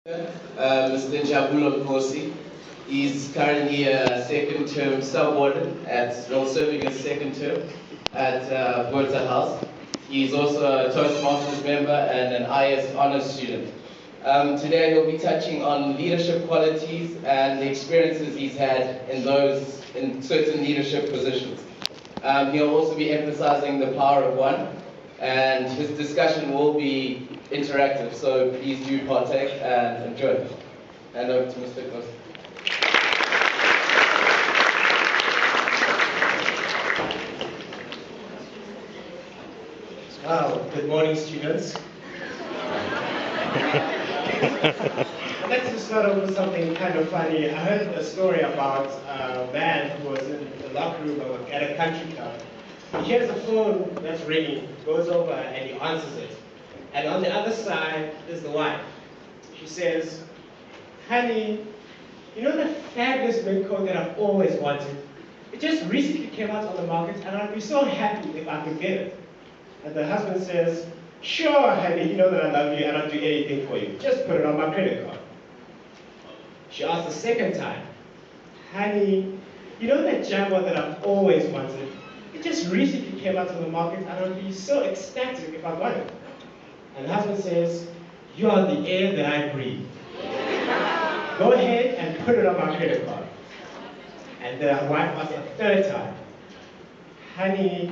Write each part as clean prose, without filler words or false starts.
Mr. Jabulo Nkosi. He's currently a second term subwarden serving his second term at Bertha House. He's also a Toastmasters member and an IS honors student. Today he'll be touching on leadership qualities and the experiences he's had in certain leadership positions. He'll also be emphasizing the power of one, and his discussion will be interactive, so please do partake and enjoy. And over to Mr. Costa. Wow, good morning, students. I'd like to start off with something kind of funny. I heard a story about a man who was in the locker room at a country club. He hears a phone that's ringing, goes over and he answers it. And on the other side is the wife. She says, "Honey, you know that fabulous mink coat that I've always wanted? It just recently came out on the market and I'd be so happy if I could get it." And the husband says, "Sure, honey, you know that I love you and I'll do anything for you. Just put it on my credit card." She asks the second time, "Honey, you know that Jaguar that I've always wanted? It just recently came out on the market and I'll be so ecstatic if I got it." And the husband says, "You are the air that I breathe. Go ahead and put it on my credit card." And the wife asks a third time, "Honey,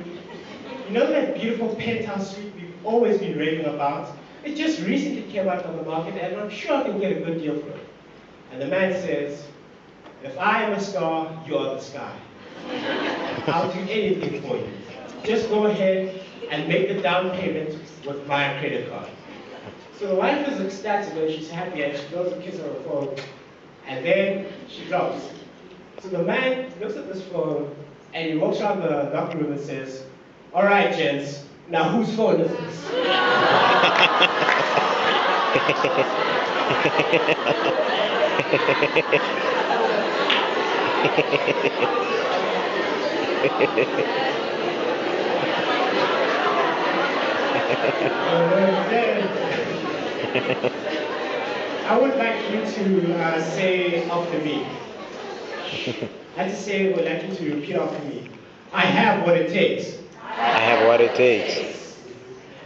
you know that beautiful penthouse suite we've always been raving about? It just recently came out on the market and I'm sure I can get a good deal for it." And the man says, "If I am a star, you are the sky. I'll do anything for you. Just go ahead and make the down payment with my credit card." So the wife is ecstatic and she's happy and she goes to kiss her phone and then she drops. So the man looks at this phone and he walks around the locker room and says, "All right, gents, now whose phone is this?" I would like you to say after me. I just say, I would like you to repeat after me. I have what it takes. I have what it takes.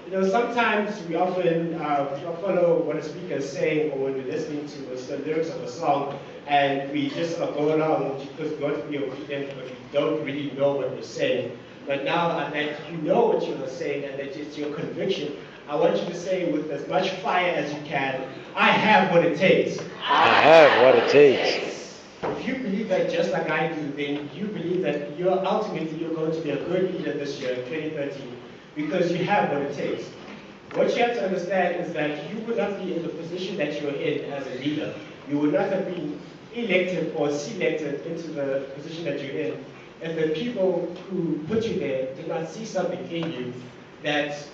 You know, sometimes we often follow what a speaker is saying, or when we're listening to the lyrics of a song, and we just sort of go along because we want to be obedient, but we don't really know what we're saying. But now that you know what you're saying and that it's your conviction, I want you to say with as much fire as you can, I have what it takes. I have what it takes. If you believe that just like I do, then you believe that you're going to be a good leader this year, 2013, because you have what it takes. What you have to understand is that you would not be in the position that you're in as a leader. You would not have been elected or selected into the position that you're in if the people who put you there did not see something in you that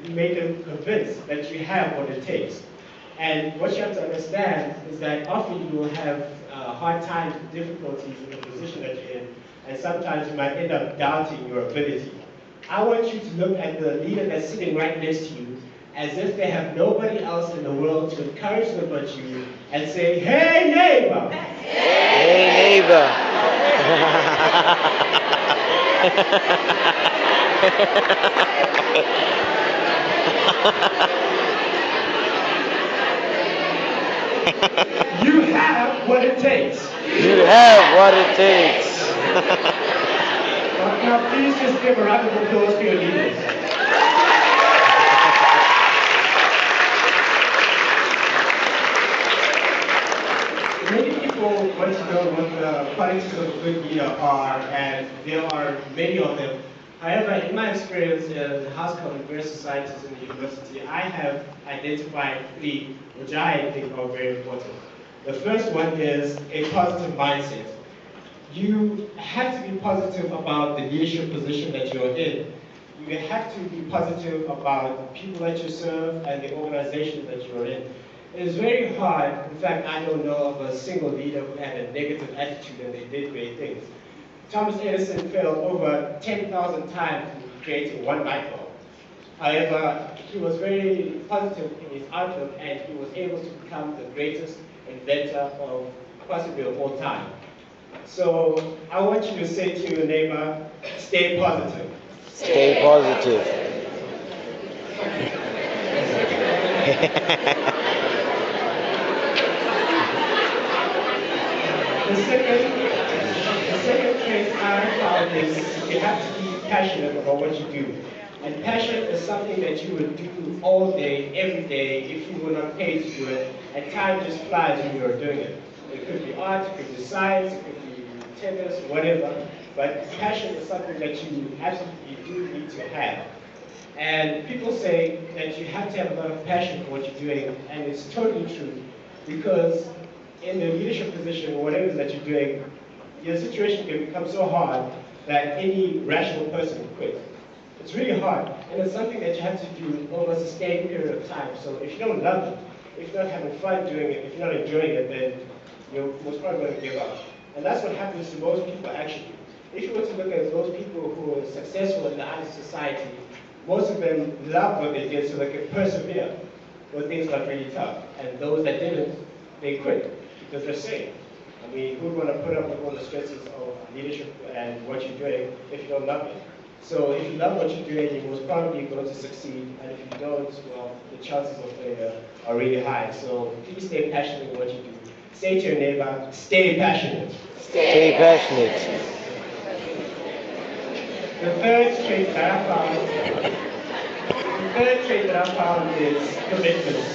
made them convinced that you have what it takes. And what you have to understand is that often you will have hard times, difficulties in the position that you're in, and sometimes you might end up doubting your ability. I want you to look at the leader that's sitting right next to you as if they have nobody else in the world to encourage them but you, and say, "Hey neighbor! Hey neighbor! You have what it takes." You have what it takes. Now please just give a round of applause to your leaders. Many people want to know what the qualities of a good leader are, and there are many of them. However, in my experience as a house club in various societies in the university, I have identified three, which I think are very important. The first one is a positive mindset. You have to be positive about the leadership position that you're in. You have to be positive about the people that you serve and the organization that you're in. It is very hard, in fact, I don't know of a single leader who had a negative attitude and they did great things. Thomas Edison failed over 10,000 times in creating one light bulb. However, he was very positive in his outlook and he was able to become the greatest inventor of possibly of all time. So I want you to say to your neighbor, stay positive. Stay positive. The second trait I found is you have to be passionate about what you do. And passion is something that you would do all day, every day, if you were not paid to do it, and time just flies when you're doing it. It could be art, it could be science, it could be tennis, whatever, but passion is something that you absolutely do need to have. And people say that you have to have a lot of passion for what you're doing, and it's totally true, because in the leadership position, whatever it is that you're doing, your situation can become so hard that any rational person will quit. It's really hard, and it's something that you have to do over a sustained period of time. So if you don't love it, if you're not having fun doing it, if you're not enjoying it, then you're most probably going to give up. And that's what happens to most people actually. If you were to look at those people who are successful in the artist society, most of them love what they did so they could persevere when things got really tough. And those that didn't, they quit because they're safe. I mean, who'd want to put up with all the stresses of leadership and what you're doing if you don't love it? So if you love what you're doing, you're most probably going to succeed. And if you don't, well, the chances of failure are really high. So please stay passionate in what you do. Say to your neighbor, stay passionate. Stay passionate. The third trait that I found is commitment.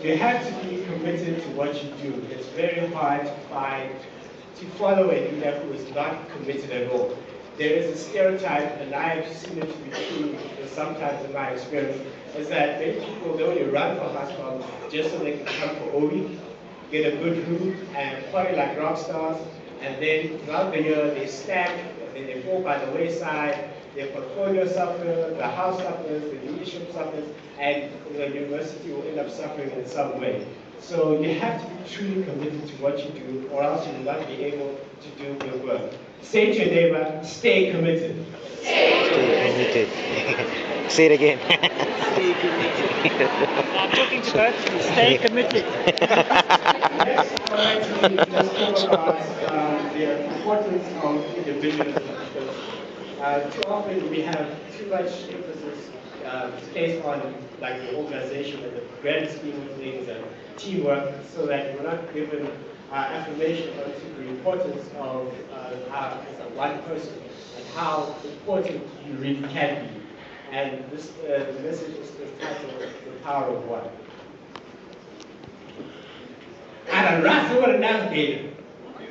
You have to be committed to what you do. It's very hard to follow a leader who is not committed at all. There is a stereotype, and I've seen it to be true sometimes in my experience, is that many people, they only run for hospitals just so they can come for OE, get a good room, and party like rock stars, and then throughout the year they stack, and then they fall by the wayside, their portfolio suffers, the house suffers, the leadership suffers, and the university will end up suffering in some way. So you have to be truly committed to what you do, or else you will not be able to do good work. Say to your neighbor, stay committed. Stay committed. Say it again. Stay committed. I'm talking to both of you. Stay committed. Next, I'd like to just talk about the importance of individualism. Too often we have too much emphasis placed on like the organization and the grand scheme of things and teamwork, so that we're not given affirmation onto the importance of one person and how important you really can be. And this the message is titled "The Power of One." I done wrestled with an alligator.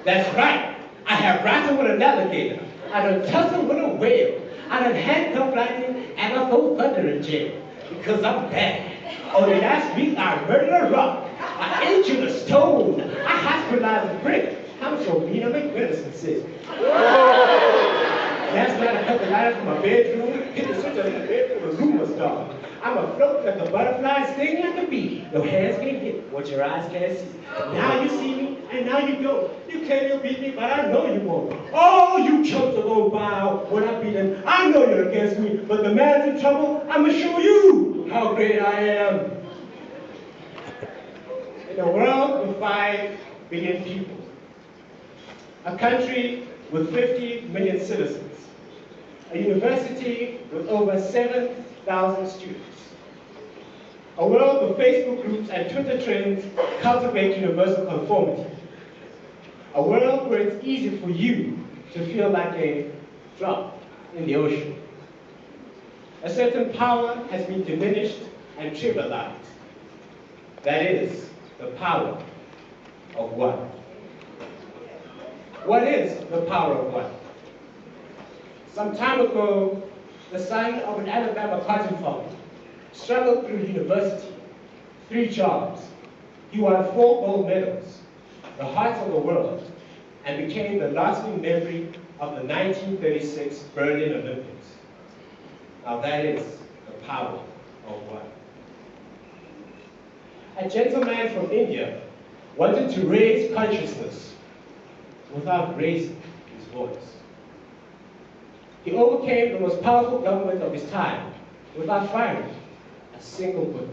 That's right. I have wrestled with an alligator. I done tussled with a whale. I done handcuffed lightning and I throw thunder in jail. Because I'm bad. Only last week I murdered a rock. I injured a stone. I hospitalized a brick. I'm so mean I make medicine sick. Last night I cut the light from my bedroom, hit the switch on the bedroom, the room was dark. I'm afloat like a butterfly, sting like a bee. Your hands can't hit what your eyes can't see. Now you see me, and now you don't. You can't even beat me, but I know you won't. Oh, you chumps are gonna bow when I beat them. I know you're against me, but the man's in trouble. I'ma show you how great I am. In a world with 5 billion people, a country with 50 million citizens, a university with over 7,000 students, a world where Facebook groups and Twitter trends cultivate universal conformity, a world where it's easy for you to feel like a drop in the ocean. A certain power has been diminished and trivialized. That is the power of one. What is the power of one? Some time ago, the son of an Alabama cotton farmer struggled through university, 3 jobs. He won 4 gold medals, the heart of the world, and became the lasting memory of the 1936 Berlin Olympics. Now that is the power of one. A gentleman from India wanted to raise consciousness without raising his voice. He overcame the most powerful government of his time, without firing a single bullet.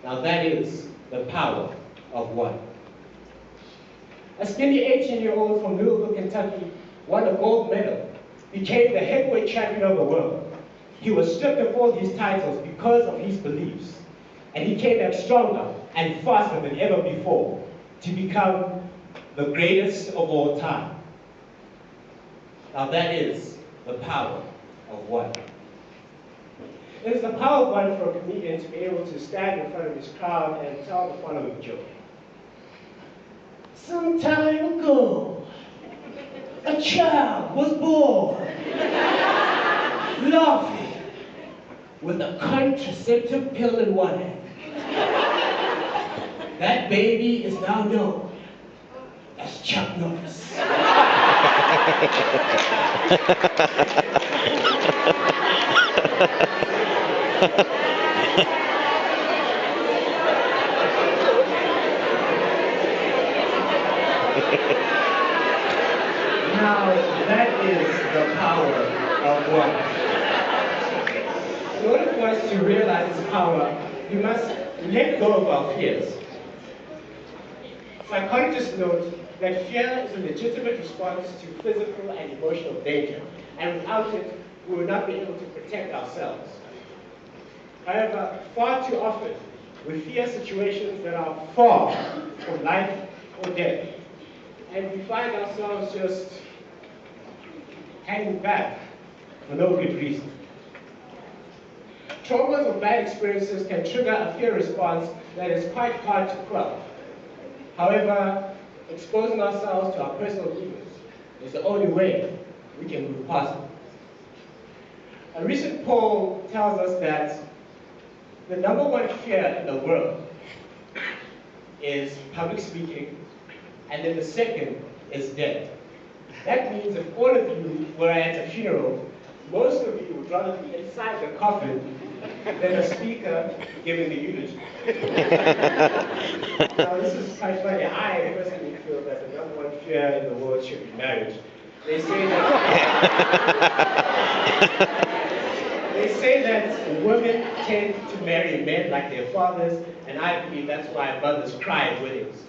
Now that is the power of one. A skinny 18-year-old from Louisville, Kentucky, won a gold medal, became the heavyweight champion of the world. He was stripped of all these titles because of his beliefs, and he came back stronger and faster than ever before to become the greatest of all time. Now that is the power of one. It is the power of one for a comedian to be able to stand in front of his crowd and tell the following joke. Some time ago, a child was born, laughing, with a contraceptive pill in one hand. That baby is now known as Chuck Norris. Now, that is the power of one. In order for us to realize this power, we must let go of our fears. Psychologists note that fear is a legitimate response to physical and emotional danger, and without it, we will not be able to protect ourselves. However, far too often, we fear situations that are far from life or death, and we find ourselves just hanging back for no good reason. Traumas or bad experiences can trigger a fear response that is quite hard to quell. However, exposing ourselves to our personal demons is the only way we can move past them. A recent poll tells us that the number one fear in the world is public speaking, and then the second is death. That means if all of you were at a funeral, most of you would rather be inside the coffin than a speaker giving the eulogy. Now this is quite funny. I personally feel that the number one fear in the world should be marriage. They say that women tend to marry men like their fathers, and I believe that's why mothers cry at weddings.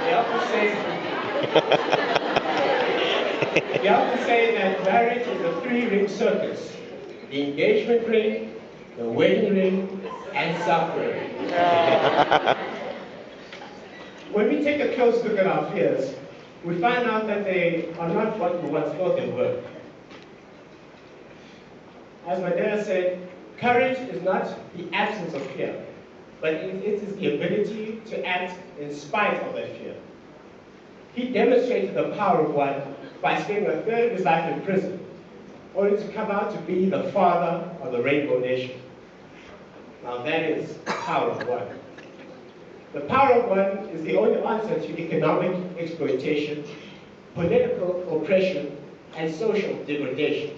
They often say that marriage is a three-ring circus: the engagement ring, the wedding ring, and suffering. When we take a close look at our fears, we find out that they are not what we once thought they were. As my dad said, courage is not the absence of fear, but it is the ability to act in spite of that fear. He demonstrated the power of one by spending a third of his life in prison, only to come out to be the father of the Rainbow Nation. Now that is the power of one. The power of one is the only answer to economic exploitation, political oppression, and social degradation.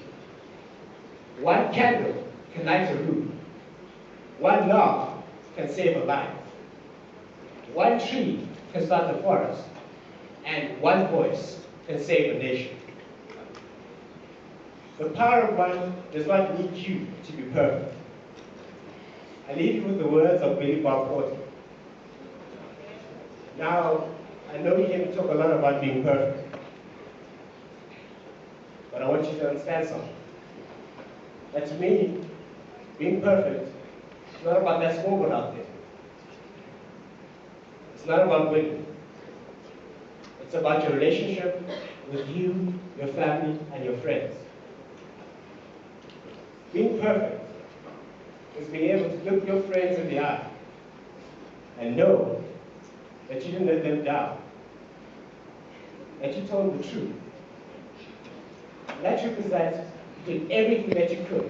One candle can light a room. One laugh can save a life. One tree can start a forest. And one voice can save a nation. The power of one does not need you to be perfect. I leave you with the words of Billy Bob Thornton. Now, I know you hear me talk a lot about being perfect, but I want you to understand something. That to me, being perfect is not about that scoreboard out there. It's not about winning. It's about your relationship with you, your family, and your friends. Being perfect is being able to look your friends in the eye and know that you didn't let them down, that you told the truth. And that truth is that you did everything that you could.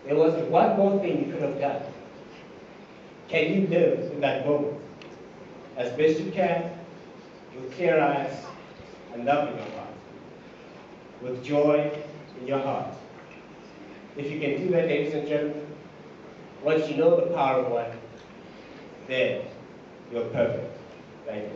There wasn't one more thing you could have done. Can you live in that moment as best you can, with clear eyes and love in your heart, with joy in your heart? If you can do that, ladies and gentlemen, once you know the power of one, then you're perfect. Thank you.